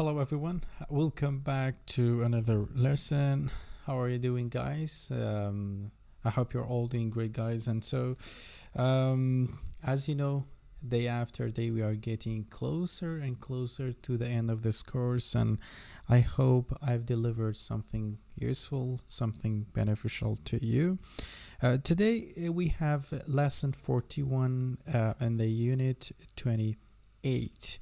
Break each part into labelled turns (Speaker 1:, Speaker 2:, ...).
Speaker 1: Hello everyone, welcome back to another lesson. How are you doing, guys? I hope you're all doing great, guys. And so as you know, day after day we are getting closer and closer to the end of this course, and I hope I've delivered something useful, something beneficial to you. Today we have lesson 41 and the unit 28.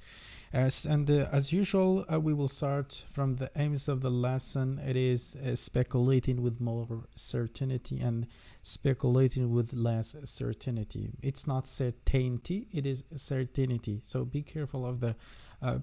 Speaker 1: As usual, we will start from the aims of the lesson. It is speculating with more certainty and speculating with less certainty. It's not certainty, it is certainty. So be careful of the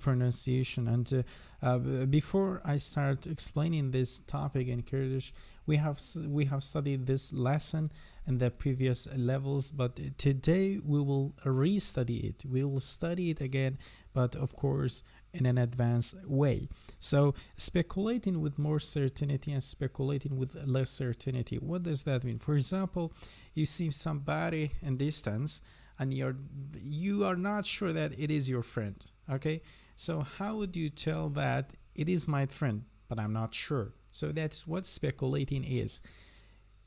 Speaker 1: pronunciation. And before I start explaining this topic in Kurdish, we have studied this lesson in the previous levels, but today we will restudy it. We will study it again, but of course in an advanced way. So speculating with more certainty and speculating with less certainty. What does that mean? For example, you see somebody in distance and you are not sure that it is your friend. Okay, so how would you tell that it is my friend, but I'm not sure? So that's what speculating is.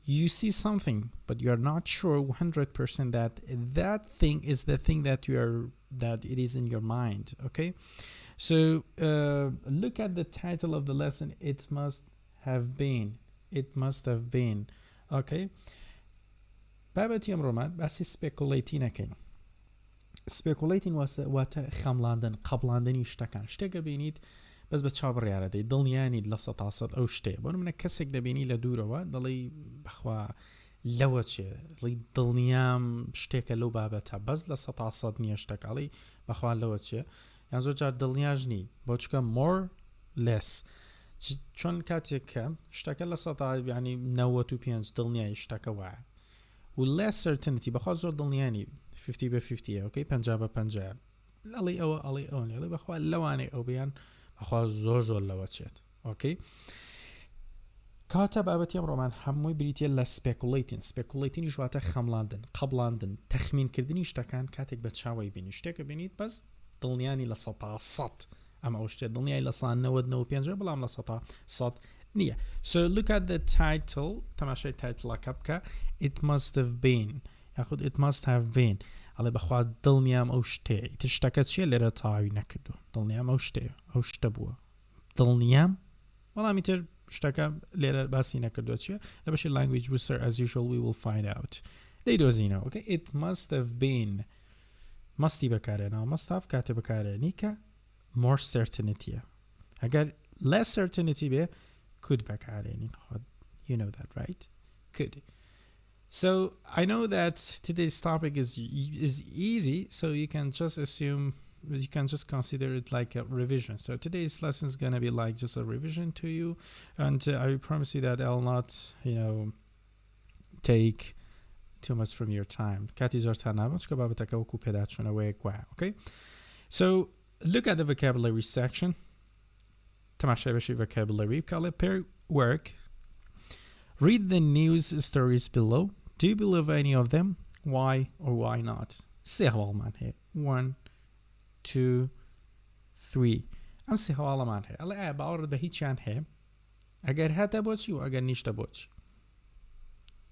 Speaker 1: You see something, but you're not sure 100% that that thing is the thing that it is in your mind. Okay, so look at the title of the lesson. It must have been. It must have been. Okay, بابەتی ئەمڕۆمان باسی speculating. Speculating واتە خەمڵاندن، قەبڵاندنی شتەکان. شتێکە بینیت بەس بە چاوەڕێیارە دەی دڵنیانیت لە 100% ئەو شتێ. بۆ نمونە کەسێک دەبینی لە دوورەوە دەڵێی بەخوا لەوە چێ، دڵی دڵنیام شتێکە لەو بابەتە بەس لە 100% نییە شتەکە، ئەڵێی بەخوا لەوە چێ. یان زۆر جار دڵنیاش نی، بۆ چکە more less. چۆن کاتێک کە شتەکە لە 100 یعنی 95 دڵنیای شتەکە وایە. و less certainty بەخوا زۆر دڵنیانی 50/50 اوكي 50/50 ئەڵێ ئەوە ئەڵێ ئەوە لێڵێ بەخوا لەوانێ ئەو بیان بەخوا زۆر لەوە چێت. اوكي کاتە بابەتی ئەمڕۆمان هەمووی بریتە لە speculating ژواتە خەمڵاندن، قەبڵاندن، تەخمینکردنی شتەکان کاتێک بە چاوەی بینی شتێکە بینیت بەس دڵنیانی لە 100% ئەمە ئەو شتێ دڵنیای لە 95 بەڵام لە 100% نییە. So look at the title. تەماشای تایتڵەکە بکە. It must have been یاخود it must have been. ئەڵێ بەخوا دڵنیام ئەو شتێ. ئیتر شتەکە چیە لێرە تەواوی نەکردو. دڵنیام ئەو شتێ، ئەو شتە بووە. دڵنیام بەڵام ئیتر شتەکە لێرە باسی نەکردووە چیە؟ لە بەشی language booster as usual we will find out. دەیدۆزینەوە. Okay, it must have been. مستی بەکارێنەوە. must have کاتێ بەکارێنی کە more certainty. ئەگەر less certainty بێ could بەکارێنین. You know that, right? Could. So I know that today's topic is easy, so you can just assume, you can just consider it like a revision. So today's lesson is going to be like just a revision to you, and I promise you that I'll not, take too much from your time. Okay, so look at the vocabulary section. vocabulary pair work. Read the news stories below. Do you believe any of them? Why or why not? سه هوالمان هي. 1 2 3. ام سه هوالمان هي. الله باور به هیچ چند هي. اگر هتا بوچی و اگر نیشتا بوچی.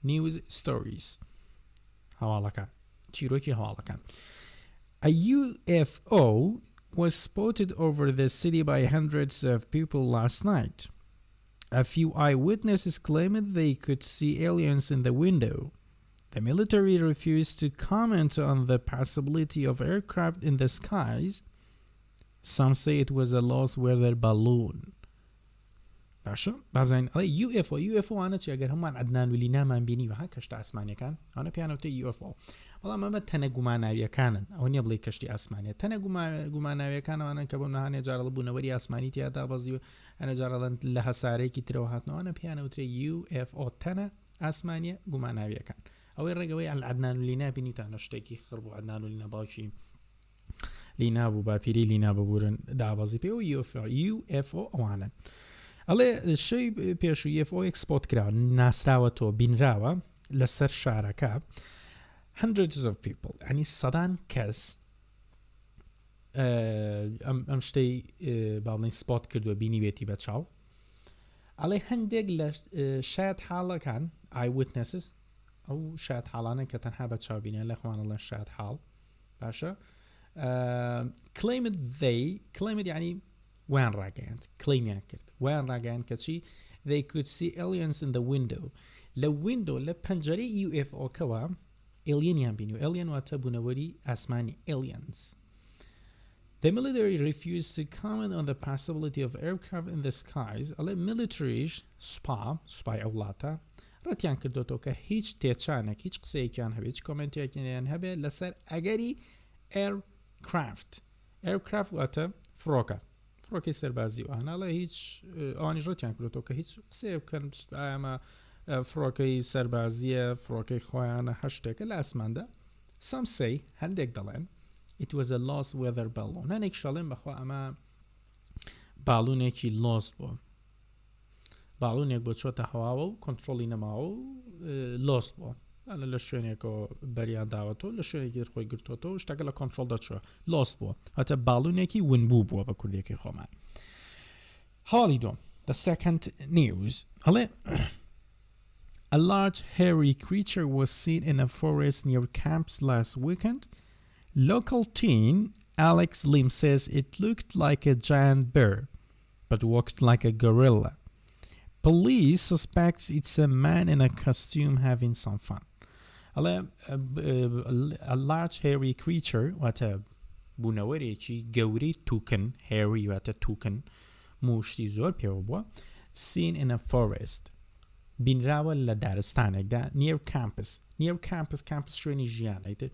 Speaker 1: News stories. هوالا کن. چیروکی هوالا کن. A UFO was spotted over the city by hundreds of people last night. A few eyewitnesses claimed they could see aliens in the window. The military refused to comment on the possibility of aircraft in the skies. Some say it was a lost weather balloon. باشا بابزين UFO أنا شيء أجر هم عدنان ولينا ما بيني وها كشت أسمانيا كان أنا بيانو تي UFO والله ما بتنا جماناوية كانن أو نيبلي كشتي أسمانيا تنا جماناوية كانوا أنا كبرنا هني جارل بونوري أسماني تي هذا بزيو أنا جارل لها ساري كي تروحاتنا أنا بيانو تي UFO تنا أسمانيا جماناوية كان أو الرجوي على عدنان ولينا بيني تانا شتكي خربوا عدنان ولينا باشي لينا أبو بابيري لينا ببورن دعوازي بيو UFO أوانا ئەڵێ شەی پێشوو UFO ئەکسپۆرت کراوە ناسراوەتەوە بینراوە لەسەر شارەکە hundreds of people ینی سەدان کەس ئەم شتەی باڵێن سپۆت کردووە بینیوێتی بە چاو ئەڵێ هەندێک لە شاید حاڵەکان eyewitnesses ئەو شاید حاڵانە کە تەنها بە چاوبینیان لە خوانە لە شاید حاڵ باشە claimed یعنی ویان ڕاگەیاند کلەیمیان کرد ویان ڕاگەیاند کە چی they could see aliens in the window لە window لە پەنجەرەی UFO کەوە ئێلیەنیان بینی و ئێلیەن واتە بوونەوەری ئاسمانی aliens. The military refused to comment on the possibility of aircraft in the skies. ئەڵێ militaryش سوپای ئەوڵاتە ڕەتیان کردوەوە کە هیچ تێچانێک هیچ قسەیەکیان هەبێت هیچ کۆمنتێکیان هەبێت لەسەر ئەگەری aircraft واتە فڕۆکەی سەربازی و هەناڵە هیچ ئەوانیش ڕەتیان کردوەوە کە هیچ قسەیە بکەن ئەمە فڕۆکەی سەربازیە فڕۆکەی خۆیانە هەشتێکە لە ئاسماندا. Some say هەندێک دەڵێن it was a lost weather balloon هەنێک شەڵێن بەخوا ئەمە باڵونێکی lost بووە باڵونێک بۆ چۆتە هەواوە و کۆنتڕۆڵی نەماوە و lost بووە لە شوێنێکەوە بەریان داوەتەوە لە شوێنێکی خۆی گرتوەوە شتەکە لە کۆنتڕۆڵ دەچووە lost بووە هەتە باڵونێکی ونبوو بووە بە کوردێکی خۆمان. هاڵی دوم the second news ئەڵێ a large hairy creature was seen in a forest near camps last weekend. Local teen Alex Lim says it looked like a giant bear but walked like a gorilla. Police suspect it's a man in a costume having some fun. A large hairy creature واتە بوونەوەرێکی گەورەی تووکن hairy واتە تووکن موشتی زۆر پێوە بووە seen in a forest بینراوە لە دارستانێکدا near campus شوێنی ژیان ئەیتر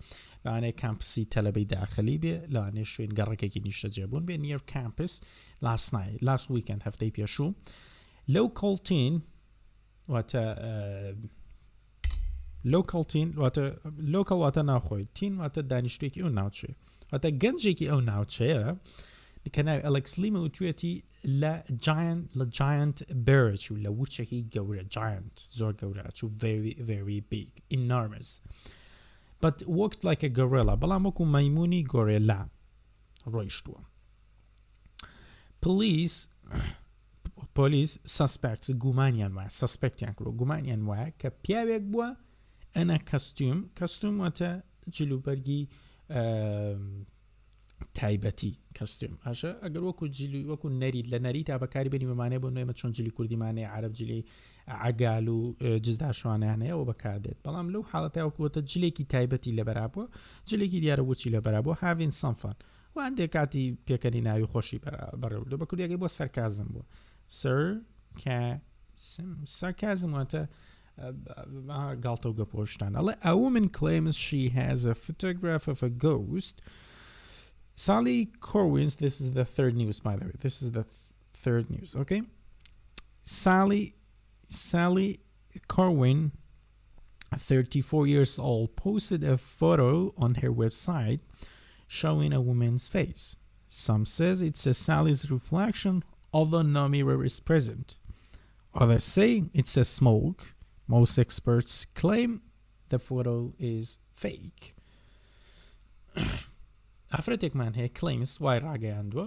Speaker 1: لەوانەیە کامپسی تەلەبەی داخلی بێ لەوانەیە شوێن گەڕەکێکی نیشتە جێبوون بێ near campus last weekend هەفتەی پێشوو. local teen واتە ناوخۆی teen واتە دانیشتوێکی ئەو ناوچێ واتە گەنجێکی ئەو ناوچەیە کە ناوی ئەلەکس لیمە وتوێتی لە giant bear چوو لە وچێکی گەورە giant زۆر گەورە چوو very very big enormous but walked like a gorilla بەڵام وەکو مەیمونی گۆرێلا ڕۆیشتووە. police suspects گومانیان وایە کە پیاوێک بووە ئەنە کەستوم واتە جلوبەرگی تایبەتی کەستوم ئاشە ئەگەر وەکو نەریت لە نەری تا بەکاری بێنی بمانێ بۆ نوێمە چۆن جلی کوردیمانەیە عرب جلی عگال و جزداشوانیانەیە بەکاردێت بەڵام لەو حاڵەتە وەکوتە جلێکی تایبەتی لە بەرابووە جلێکی دیارە وچی لە بەرابووە having some fun و هەندێک کاتی پێکەنی ناوی خۆشی بەڕێوردە بە کوردیەکەی بۆ سەرکازم بووە sarcasm واتە گاڵتە و گەپۆشتان. A woman claims she has a photograph of a ghost. Sally Corwin, this is the third news by the way, this is the third news, okay? Sally Corwin, 34 years old, posted a photo on her website showing a woman's face. Some says it's a Sally's reflection, although no mirror is present. Others say it's a smoke. Most experts claim the photo is fake. Afretekman here claims why ragayandwa.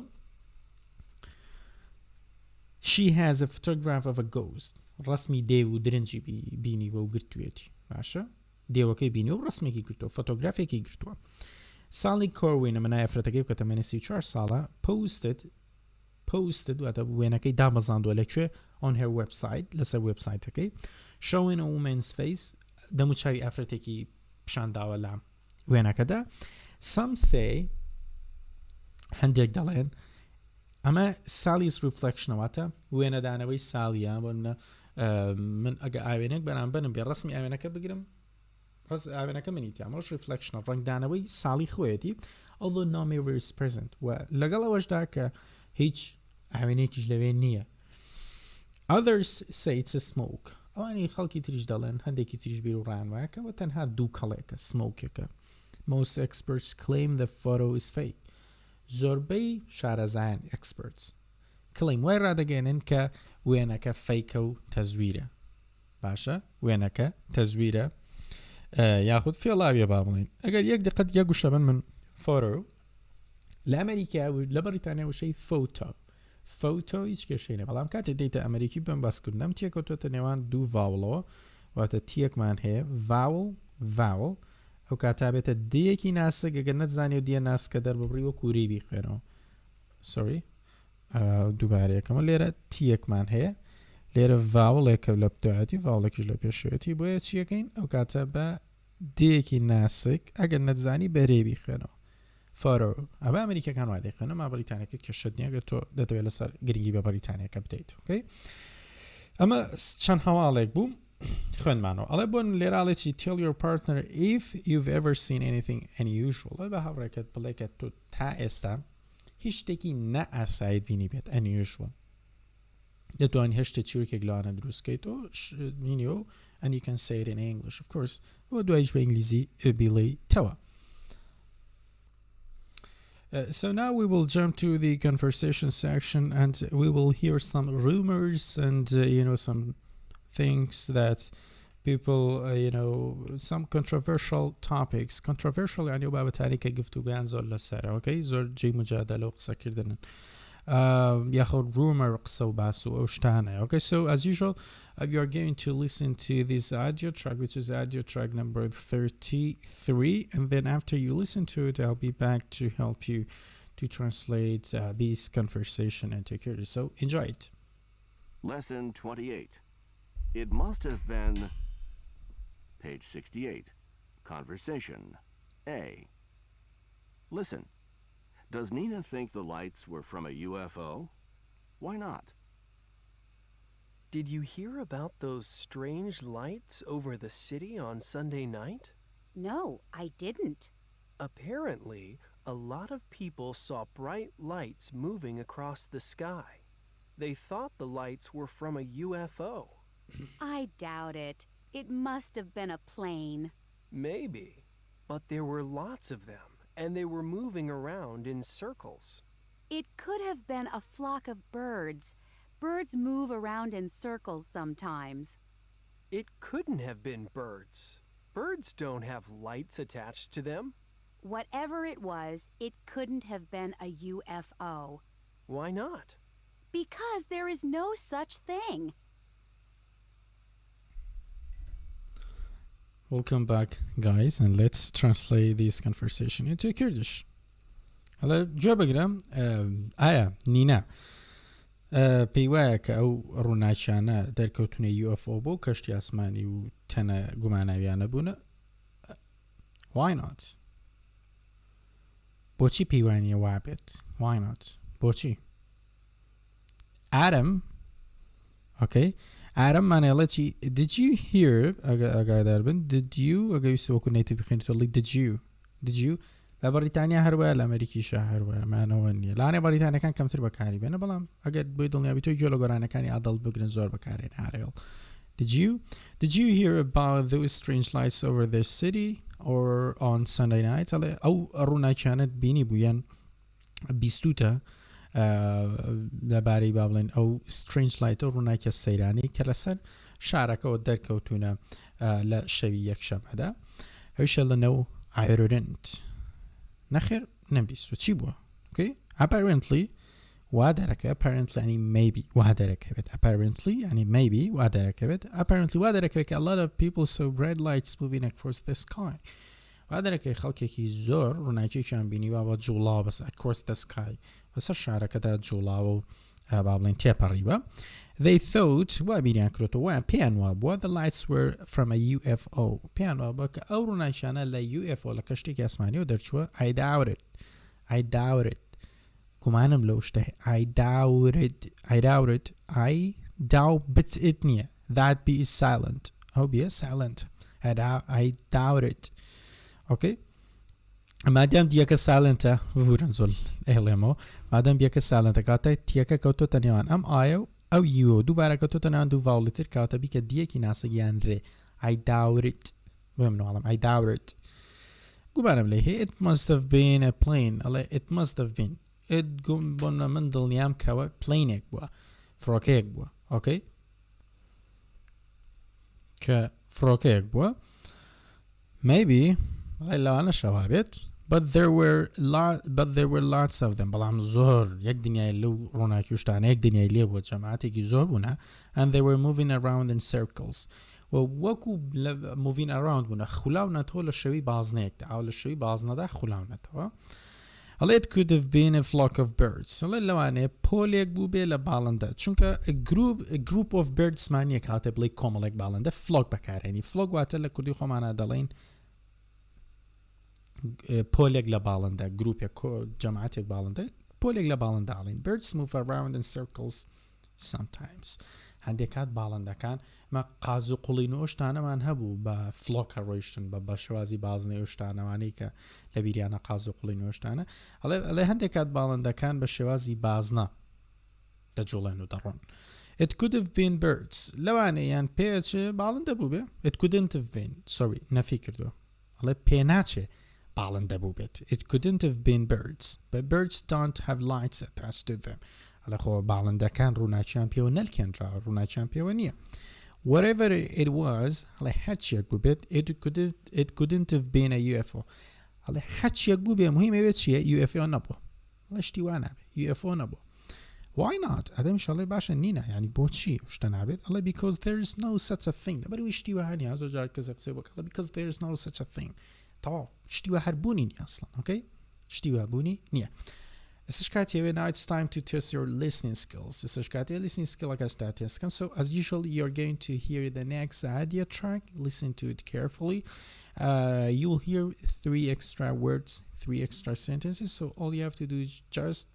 Speaker 1: She has a photograph of a ghost. Rasmi devu drinji bini wo girtueti. Basha? Devu ke bini wo rasmi ki girtu. Photography ki girtu. Sally Corwin منای افراتەکەی کە تەمەنی 34 ساڵە posted واتە وێنەکەی دامەزاندووە لەکوێ on her website لەسەر وێبسایتەکەی showing a woman's face دەموچاوی ئافرەتێکی پیشانداوە لە وێنەکەدا. some say هەندێک دەڵێن ئەمە Sally's reflection واتە وێنەدانەوەی ساڵیە بۆ من ئەگە ئاوێنێک بەرامبەرم بێ ڕسمی ئاوێنەکە بگرم ئاوێنەکە منیتی ئەمەش ریفلەکشنە ڕنگدانەوەی ساڵی خۆیەتی although no mirror is present و لەگەڵ ئەوەشدا کە هیچ ئاوێنێکیش لەوێ نییە. others say it's a smoke ئەوانی خەڵکی تریش دەڵێن هەندێکی تریش بیر و ڕیان وایە کە تەنها دوو کەڵێکە سمۆکێکە. most experts claim the photo is fake. زۆربەی شارەزایان experts claim وای ڕادەگەێنن کە وێنەکە فەیکە و تەزویرە. باشە وێنەکە تەزویرە یاخود فێڵاویە با بڵین. ئەگەر یەک دقت یەک گوشەبن من فۆرۆ لە ئەمریکا و لە بەریتانیا وشەی فۆتۆ هیچ کێشەی نیە بەڵام کاتێک دەیتە ئەمریکی بم باسکردنم تێکەوتۆتە نێوان دوو ڤاوڵەوە واتە تیەکمان هەیە ڤاوڵ ئەو کاتا بێتە دیەکی ناسک ئەگەر نەتزانێ و دیە ناسکە دەرببڕی وە کووری بیخوێنەوە سۆری دووبارەیەکەمە لێرە تیەکمان هەیە لێرە ڤاوڵێکە لە بدایەتی ڤاوڵێکیش لە پێشوێتی بۆیە چیەکەین ئەو کاتە بە دیەکی ناسک ئەگەر نەتزانی بەرێ بیخوێنەوە فۆرۆ ئەبە ئەمریکەکان وا دەیخوێنە ما بەریتانیەکە کێشت نییە گە تۆ دەتەوێت لەسەر گرنگی بە بەریتانیەکە بدەیت ئۆکەی ئەمە چەند هەواڵێک بوو خوێنمانەوە ئەڵێ بۆن لێراڵێکی tell your partner if you've ever seen anything unusual بە هاوڕێکت بڵێکە تۆ تا ئێستا هیچ شتێکی نەئاسایت بینی بێت unusual دەتوانانی هەشتە چیرکێک لەوانە دروستکەیتەوە بینیەوە and you can say it in English of course بۆ دوایش بە ئینگلیزی بیڵێیتەوە. So now we will jump to the conversation section and we will hear some rumors and some things that people some controversial topics controversial يعني وبابتاني كگفتو بيان زور لسر okay زور جي مجادله وقصه كردن ياخذ rumor قصه وباسو او شتانه okay so as usual you are going to listen to this audio track which is audio track number 33 and then after you listen to it I'll be back to help you to translate this conversation into Kurdish so enjoy it.
Speaker 2: Lesson 28. It must have been page 68. Conversation. A. Listen. Does Nina think the lights were from a UFO? Why not?
Speaker 3: Did you hear about those strange lights over the city on Sunday night?
Speaker 4: No, I didn't.
Speaker 3: Apparently, a lot of people saw bright lights moving across the sky. They thought the lights were from a UFO.
Speaker 4: I doubt it. It must have been a plane.
Speaker 3: Maybe, but there were lots of them, and they were moving around in circles.
Speaker 4: It could have been a flock of birds. Birds move around in circles sometimes.
Speaker 3: It couldn't have been birds. Birds don't have lights attached to them.
Speaker 4: Whatever it was, it couldn't have been a UFO.
Speaker 3: Why not?
Speaker 4: Because there is no such thing.
Speaker 1: Welcome back guys and let's translate this conversation into Kurdish. هلا جا بگرم آیا نینا پێیوایە کە ئەو ڕووناکیانە دەرکەوتونە UFO بۆ کەشتی ئاسمانی و تەنە گوماناویانە بوونە why not بۆچی پەیوانیە وابێت why not بۆچی Adam okay Adam مانێڵەتی did you hear ئەگادار بن did you ئەگەویست وەکو نەیتە بخێنیتەوە did you لە بەریتانیا هەروە لە ئەمریکیشە هەروە مانەوە نییە لاانێ بەریتانەکان کەمتر بەکاری بێنە بەڵام ئەگەر بۆی دڵنیابی تۆی گوێ لە گۆرانەکانی ئادڵ بگرن زۆر بەکارێن هەرێڵ did you hear about those strange lights over the city or on Sunday night ئەو ڕووناکیانت بینی بوویان بیستوتە لەبارەی با بڵێن ئەو strange light ڕووناکیە سەیرانی کە لەسەر شارەکەەوە دەرکەوتونە لە شەوی یەکشەمەدا هەویشە لەنەو I نەخێر نەبیست و چی بووە apparently وا دەرەکەوێت apparently ینی maybe وا دەرەکەوێت apparently ینی maybe وا دەرەکەوێت apparently وا دەرەکەوێت a lot of people saw bright lights moving across the sky وا دەرەکەی خەڵکێکی زۆر ڕووناکیێکیان بینی وا بە جوڵاو بەس across the sky بەسەر شارەکەدا جوڵاوە و با بڵێن تێپەڕیوە they thought وا بیریان کردەوە وایان پێیان وا بووە the lights were from a UFO پێیان وا بووە کە ئەو ڕووناکیانە لە UFO لە کەشتێکی ئاسمانیەوە دەرچووە I doubt it گومانم لەو شتە I doubt it نییە that be is silent ئەو بیە silent I doubt it okay مادام دیەکە ساڵنتە بورن زۆل ئێڵێمەوە مادام بیەکە ساڵنتە کاتە تیەکە کەوتۆتە نێوان ئەم ئایە و ئەو یۆ دووبارە کەوتۆتە ناوان دوو ڤاوڵتر کاتە بیکە دیەکی ناسەگیان ڕێ I doubt it بۆ مناڵم I doubt it گومانم لێ هەیە it must have been a plane ئەڵێ it must have been it گوم بۆنە من دڵنیام کەوە پلینێک بووە فڕۆکەیەک بووە ئۆکەی کە فڕۆکەیەک بووە maybe لەوانە شەوا بێت but there were lots of them بەڵام زۆر یەک دنیای لەو ڕۆناکی شتانە یەک دنیای لێ بووە جەماعەتێکی زۆر بوونە and they were moving around in circles وەکو moving around بوونە خولاونەتەوە لە شەوی بازنەیەکدا ئەو لە شەوی بازنەدا خولاونەتەوە it could have been a flock of birds لەوانەیە پۆلێک بوو بێ لە باڵندە چونکە a group of birds مانیەک هاتە بڵێ کۆمەڵێک باڵندە flock بەکارێنی flock واتە لە کوردی خۆمانە دەڵێن پۆلێک لە باڵندە گروپێک جەماعەتێک باڵندە پۆلێک لە باڵندە ئاڵین birds move around in circles sometimes هەندێک کات باڵندەکان مە قاز و قوڵینەوە شتانەمان هەبوو بە فلۆکە ڕۆیشتن بە شێوازی بازنەی و شتانەوانەی کە لە بیریانە قاز و قوڵینەوە شتانە ئەڵێ هەندێک کات باڵندەکان بە شێوازی بازنە دەجوڵێن و دەڕۆن it could have been birds لەوانەیان پێچێ باڵندە بوو بێ it couldn't have been sorry نەفی کردووە ئەڵێ پێ ناچێ باڵندە بوو بێت it couldn't have been birds but birds don't have lights attached to them ئەڵێ خۆ باڵندەکان ڕووناکیان پێوە نەلکێنرا ڕووناکیان پێوە نییە whatever it was ئەڵێ هەرچیەک بوو بێت it couldn't have been a UFO ئەڵێ هەرچیەک بوو بێ مهمەوێت چییە UFO نەبووە ئەڵێ شتی وا نابێ UFO نەبووە why not ئەدەمیش ئەڵێ باشە نینە ینی بۆچی شتە نابێت ئەڵێ because there is no such a thing لەبەرەوەی شتی وە هەنیە زۆر جار کەسێک قسەی بۆ کەڵێ because there is no such a thing تەواو شتی وە هەر بوونی نییە ئەسڵەن ئۆکەی شتی وە بوونی نییە now it's time to test your listening skills. Listening skill so as usual you're going to hear the next audio track. Listen to it carefully. You'll hear 3 extra words, 3 extra sentences. So all you have to do is just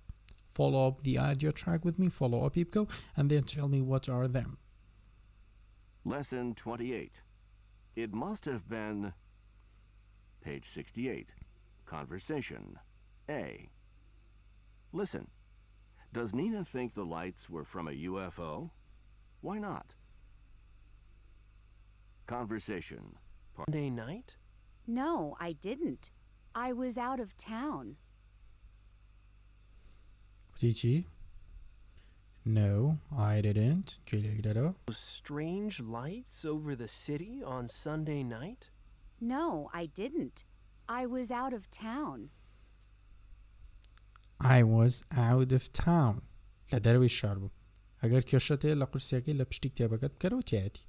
Speaker 1: follow up the audio track with me, follow up IPCO, and then tell me what are them.
Speaker 2: Lesson 28. It must have been page 68. Conversation. A. Listen, does Nina think the lights were from a UFO? Why not? Conversation.
Speaker 3: Monday night?
Speaker 4: No, I didn't. I was out of town.
Speaker 1: Gigi? No, I didn't.
Speaker 3: Those strange lights over the city on Sunday night?
Speaker 4: No, I didn't. I was out of town.
Speaker 1: I was out of town. لە دەروی شار بوو ئەگەر کێشەت هەیە لە قورسیەکەی لە پشتی کتێبەکەت بکەرەوە تایەتی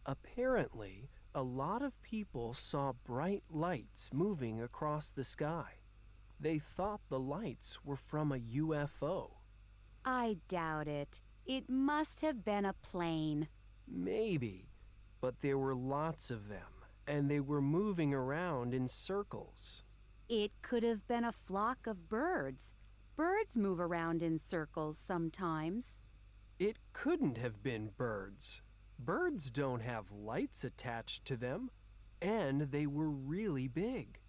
Speaker 3: Apparently, a lot of people saw bright lights moving across the sky. They thought the lights were from a UFO.
Speaker 4: I doubt it. It must have been a plane.
Speaker 3: Maybe, but there were lots of them. And they were moving around in circles.
Speaker 4: It could have been a flock of birds. Birds move around in circles sometimes.
Speaker 3: It couldn't have been birds. Birds don't have lights attached to them, and they were really big.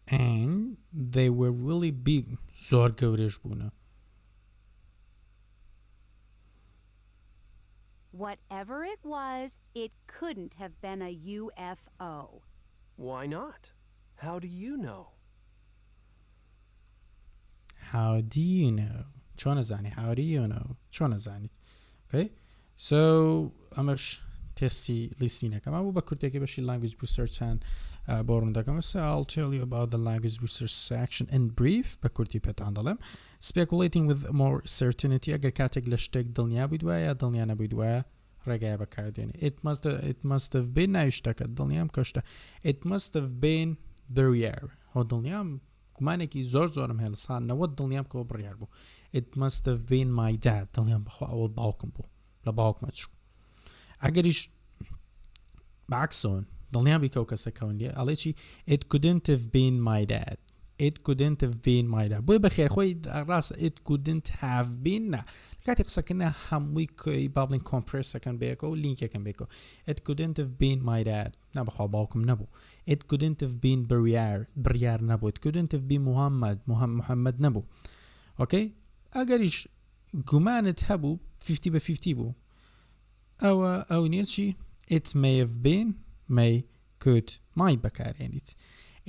Speaker 1: And they were really big. زۆر گەورەش بوونە.
Speaker 4: Whatever it was, it couldn't have been a UFO.
Speaker 3: Why not? How do you know?
Speaker 1: How do you know? چۆن نەزانی how do you know چۆن نەزانیت okay so ئەمەش تێستی لیسینەکەم بوو بە کورتێکی بەشی language booster چەند بۆ ڕوندەکەم so I'll tell you about the language booster section in brief بە کورتی پێتان دەڵێم speculating with more certainty ئەگەر کاتێک لە شتێک دڵنیا بوویت وایە دڵنیا نەبوویت وایە ڕێگایە بەکاردێنێ it must have been ناویشتەکە دڵنیام کەشتە it must have been burial هۆ دڵنیام گومانێکی زۆرم هەیە لە ساڵ 90 دڵنیام کەەوە بڕیار بوو it must have been my dad دڵنیام بەخوا ئەوە باوکم بوو لە باوکمە چوو ئەگەریش بەعکسۆن دڵنیام بیکە و کەسەکەون لێ ئەڵێ چی it couldn't have been my dad it couldn't have been my dad بۆی بەخێر خۆی ڕاستە it couldn't have been نا کاتی قسەکردنە هەمووی بابلین کۆمپرسەکەن بێکەوە و لینکەکەن بێکەوە it couldn't have been my dad نا بەخوا باوکم نەبوو it couldn't have been بڕیار نەبوو it couldn't have been محەممەد نەبوو ئۆکەی ئەگەریش گومانت هەبوو 50-50 بوو ئەو نییە چی it may have been may could might بەکارێنیت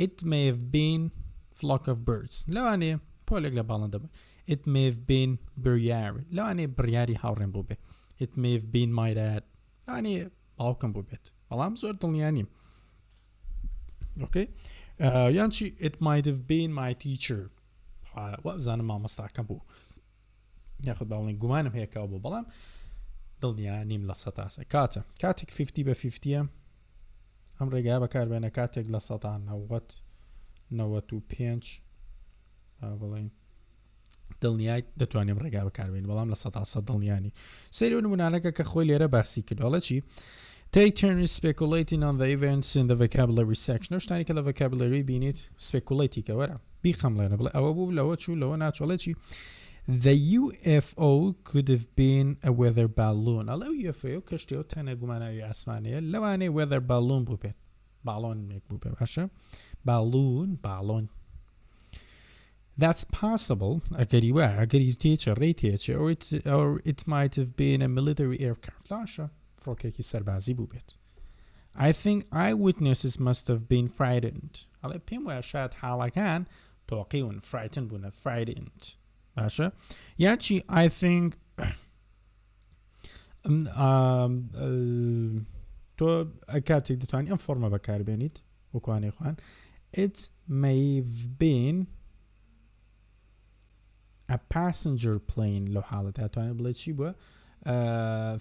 Speaker 1: it may have been flock of birds لەوانەیە پۆلێک لە باڵندە بن it may have been بڕیار لەوانەیە بڕیاری هاوڕێن بوو بێ it may have been my dad لەوانەیە باوکم بۆ بێت بەڵام زۆر دڵنیا نیم ئۆکەی یان چی it might have been my teacher وەبزانم مامۆستاکەم بوو یاخود باڵێن گومانم هەیەکەوە بوو بەڵام دڵنیا نیم لە سەتاسە کاتێک 50 بە 50 ئەم ڕێگای بەکاربێنە کاتێک لە 95 بڵێن دڵنیای دەتوانیم ڕێگا بەکاربێن بەڵام لە 100 دڵنیانی سەیری و نمونانەکە کە خۆی لێرە باسی کردوڵە چی Take turns speculating on the events in the vocabulary section. شتانی کە لە vocabulary بینیت speculating کە وەرە بیخەم لێنە بڵێ ئەوە بوو لەوە چوو لەوە ناچۆڵێ چی The UFO could have been a weather balloon. ئەڵێ UFO کەشتیەوە تەنە گوماناوی ئاسمانەیە لەوانەیە weather balloon بوو بێت باڵۆنێک بوو بێ باشە باڵۆن That's possible ئەگەری وە ئەگەری تێچە ڕێی تێچێ or it might have been a military aircraft لاشە فڕۆکێکی سەربازی بوو بێت I think eyewitnesses must have been frightened ئەڵێ پێم وایە شاید حاڵەکان تۆقیون frightened بوونە frightened باشە یان چی I think تۆ کاتێک دەتوانانی ئەم فۆرمە بەکاربێنیت وەکوانەی خوان It may have been a passenger plane لەو حاڵەتە توانێت بڵێ چی بووە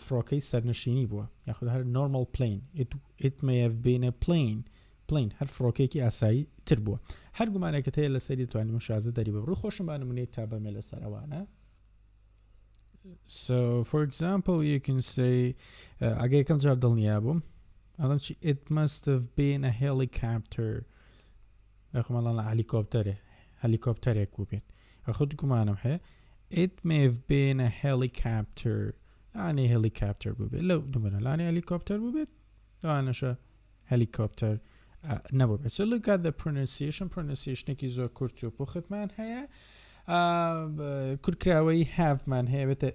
Speaker 1: فڕۆکەی سەرنشینی بووە یاخود هەر normal plane it may have been a plane هەر فڕۆکێکی ئاسایی تر بووە هەر گومانێکت هەیە لەسەری توانیم شازە دەری بە ڕوو خۆشم با نمونەیەک تا بەمێ لەسەر ئەوانە So for example you can say ئەگە یەکەم جار دڵنیا بووم ئەڵم چی it must have been a helicopter ئەخمەڵان هەلیکۆپتەرێک بوو بێت خود گومانم هەیە it may have been a helicopter لانێ helicopter بوو بێت لەو دومەنە لانێ helicopter بوو بێت لانەشە helicopter نەبوو بێت so look at the pronunciationێکی زۆر کورت و پوختمان هەیە کورتکراوەی هاومان هەیە بێتە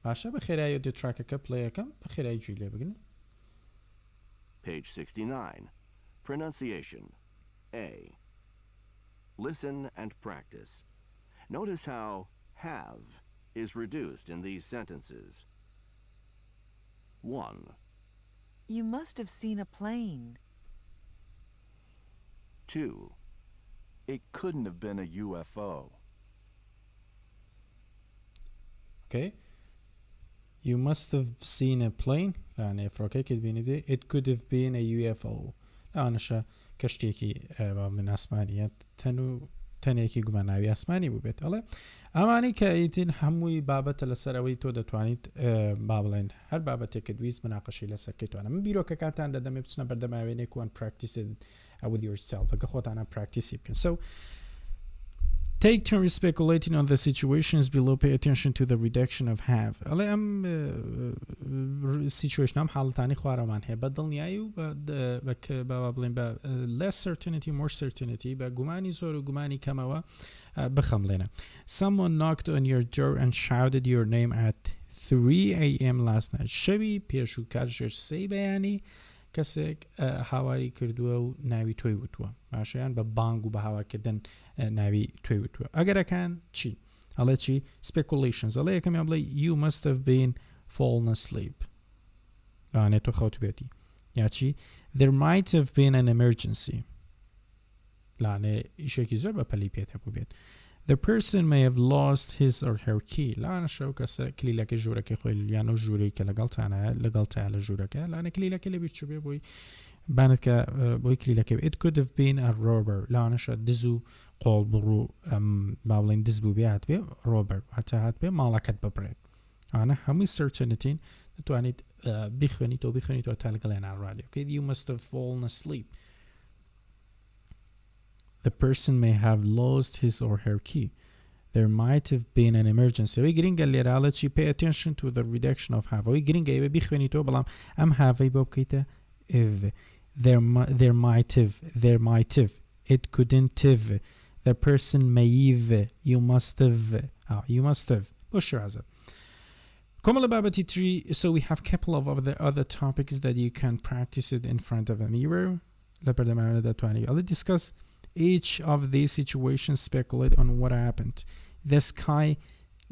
Speaker 1: باشە بە خێرایی دێ تراکەکە پڵەیەکەم بە خێرایی جوی لێ بگنن
Speaker 2: Page 69. Pronunciation. A. Listen and practice. Notice how have is reduced in these sentences. 1.
Speaker 5: You must have seen a plane.
Speaker 2: 2.
Speaker 6: It couldn't have been a UFO.
Speaker 1: Okay. You must have seen a plane. يعني فروكيك بيني it could have been a UFO. لانشا كشتيكي من اسمانية تنێکی گوماناوی ئاسمانی بوو بێت ئەڵێ ئەمانی کە ئیتین هەمووی بابەتە لەسەرەوەی تۆ دەتوانیت با بڵێن هەر بابەتێکە دویست مناقەشی لەسەرکەیتوانە من بیرۆکەکانتان دەدەمێ بچنە بەردەماوێنێک وان practice with yourself ئەگە خۆتانە پراکتیسی بکەن so take turns speculating on the situations below pay attention to the reduction of have ئەڵێ ئەم situation ئەم حاڵەتانی خوارەمان هەیە بە دڵنیایی و بە بڵێن بە less certainty more certainty بە گومانی زۆر و گومانی کەمەوە بخەمڵێنە someone knocked on your door and shouted your name at 3 a.m. last night شەوی پێش و کاتژێر 3 بەیانی کەسێک هاواری کردووە و ناوی تۆی وتووە باشیان بە بانگ و بە هاواکردن ناوی تۆی وتووە ئەگەرەکان چی ئەڵێ چی speculations ئەڵێ یەکەمیان بڵێ you must have been fallen asleep لەوانێت تۆ خەوت بێتی یا چی there might have been an emergency لەوانێ ئیشێکی زۆر بە پەلی پێت هەبوو بێت the person may have lost his or her key لانە شەو کەسە کلیلەکە ژوورەکەی خۆی یان و ژوورەی کە لەگەڵتانە لە ژوورەکە لانە کلیلەکە لەبیر چوو بێ بۆی بانت کە بۆی کلیلەکە it could have been a robber لانەشە دز و قۆڵ بڕوو با بڵێن دز بوو بێ هات بێ ڕۆبەر هاتە هات بێ ماڵەکەت ببڕێت ئانە هەمووی سەرچەنتین دەتوانیت بخوێنیتەوە تا لەگەڵیان ڕادیۆ you must have fallen asleep The person may have lost his or her key. There might have been an emergency. We gringa liralachi pay attention to the reduction of have. We gringa ebe bikhwenito balam am have bobkita if there might have it couldn't have the person may have you must have bushraza. Komala babati tree so we have couple of other topics that you can practice it in front of a mirror. Let's discuss each of these situations speculate on what happened. The sky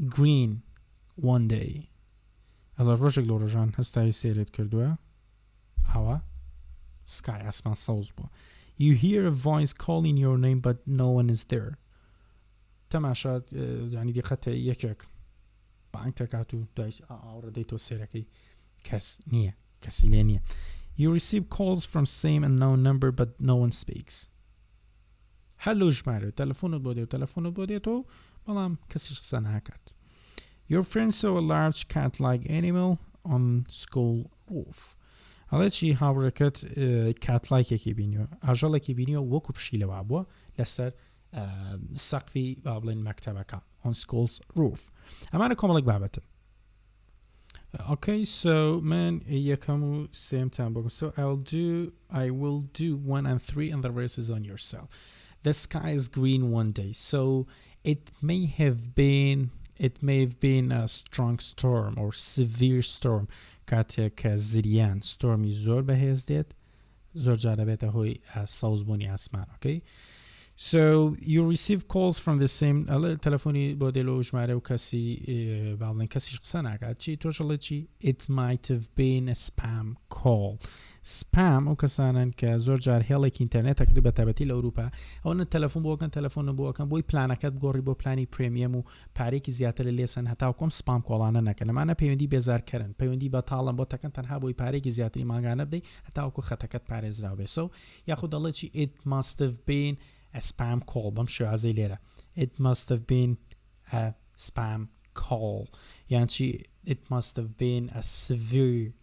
Speaker 1: green one day. ئەڵە ڕۆژێک لە ڕۆژان هەستاوی سێرت کردووە ئەوە سکای ئاسمان سەوز بووە. You hear a voice calling your name but no one is there. تەماشات یعنی دیقەتە یەکێک بانگ دەکات و دوای ئاوڕە دەیتەوە سێرەکەی کەس نییە کەسی لێ نییە. You receive calls from same unknown number but no one speaks. هەلو ژمارە تەلەفۆنت بۆ دێت تەلەفۆنت بۆ دێتەوە بەڵام کەسیش قسە ناکات. Your friend saw a large cat-like animal on school roof. هەڵێ چی هاوڕێکت کاتلایکێکی بینیوە ئاژەڵێکی بینیوە وەکو پشیلەوە بووە لەسەر سەقفی با بڵێن مەکتەبەکە on school's roof. ئەمانە کۆمەڵێک بابەتن. Okay, so من یەکەم و سێمتان بگم. So I will do 1 and 3 and the rest is on yourself. The sky is green one day. So it may have been a strong storm or severe storm. کاتێک کە زریان ستۆرمی زۆر بەهێز دێت زۆر جارە بێتە هۆی سەوزبوونی ئاسمان. Okay? So you receive calls from the same تەلەفۆنی بۆ دێلۆ ژمارە و کەسی باڵێن کەسیش قسە ناکات چی تۆشەڵێ چی it might have been a spam call. سپام ئەو کەسانن کە زۆر جار هێڵێکی ئینتەرنێت تەکری بە تایبەتی لە ئەوروپا ئەوە تەلەفۆن بۆکەن تەلەفۆن بۆکەن بۆی پلانەکەت گۆڕی بۆ پلانی پرێمیەم و پارێکی زیاتر لە لێسن هەتاو کۆم سپام کۆڵانە نەکەن ئەمانە پەیوەندی بێزارکەرن پەیوەندی بەتاڵن بۆ تەکەن تەنها بۆی پارێکی زیاتری ماگانە بدەیت هەتاوکو خەتەکەت پارێزراو بێ سو یاخود دەڵێ چی it must have been a spam call بەم شێوازەی لێرە it must have been a spam call یان چی it must have been a severe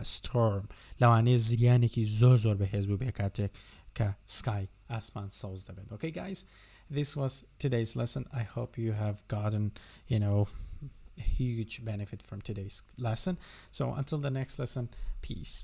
Speaker 1: storm لەوانەیە زریانێکی زۆر بەهێز بوو بێ کاتێک کە sky ئاسمان سەوز دەبێت. Okay guys, this was today's lesson. I hope you have gotten a huge benefit from today's lesson. So until the next lesson, peace.